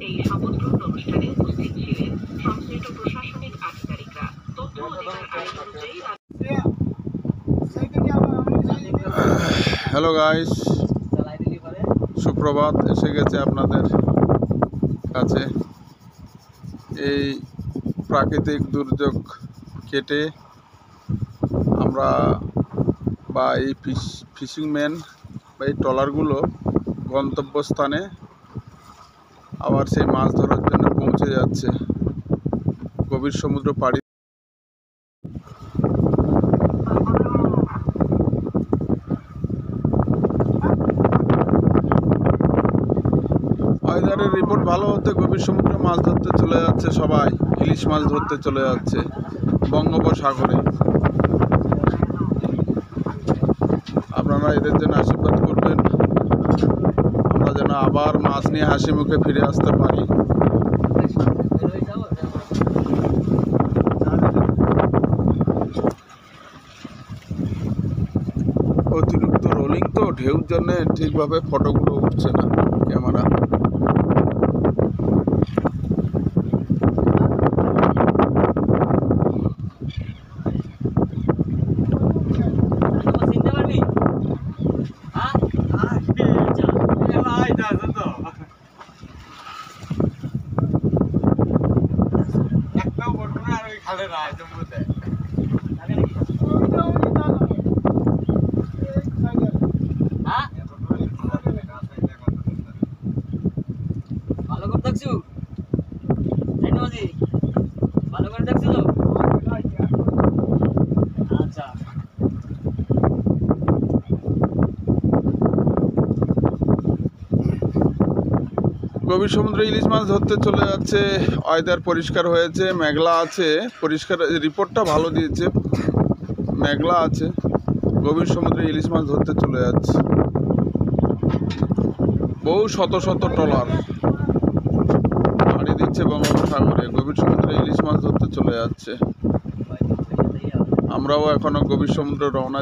এই শপথ গ্রহণ অনুষ্ঠানে উপস্থিত ছিলেন সংশ্লিষ্ট প্রশাসনিক আধিকারিকরা। তথ্য অধিকার আইন অনুযায়ী হ্যালো গাইস, সুপ্রভাত। এসে গেছে আপনাদের কাছে। এই প্রাকৃতিক দুর্যোগ কেটে আমরা বা এই ফিশিংম্যান বা এই ট্রলারগুলো গন্তব্যস্থানে আবার সেই মাছ ধরার জন্য পৌঁছে যাচ্ছে। গভীর সমুদ্র পাড়ি ওয়েদারের রিপোর্ট ভালো হতে গভীর সমুদ্রে মাছ ধরতে চলে যাচ্ছে সবাই। ইলিশ মাছ ধরতে চলে যাচ্ছে বঙ্গোপসাগরে। আপনারা এদের জন্য আশীর্বাদ করবেন, আমরা যেন আবার মাছ নিয়ে হাসি মুখে ফিরে আসতে পারি। অতিরিক্ত রোলিং তো ঢেউর জন্য ঠিকভাবে ফটোগুলো উঠছে না ক্যামেরা। ভালো করে দেখছো? ভালো করে দেখছো তো? আচ্ছা, গভীর সমুদ্রে ইলিশ মাছ ধরতে চলে যাচ্ছে। ওয়েদার পরিষ্কার হয়েছে, মেঘলা আছে, পরিষ্কার রিপোর্টটা ভালো দিয়েছে। মেঘলা আছে, গভীর সমুদ্রে ইলিশ মাছ ধরতে চলে যাচ্ছে। বহু শত শত ট্রলার পাড়ি দিচ্ছে বঙ্গোপসাগরে, গভীর সমুদ্রে ইলিশ মাছ ধরতে চলে যাচ্ছে। আমরাও এখনো গভীর সমুদ্রে রওনা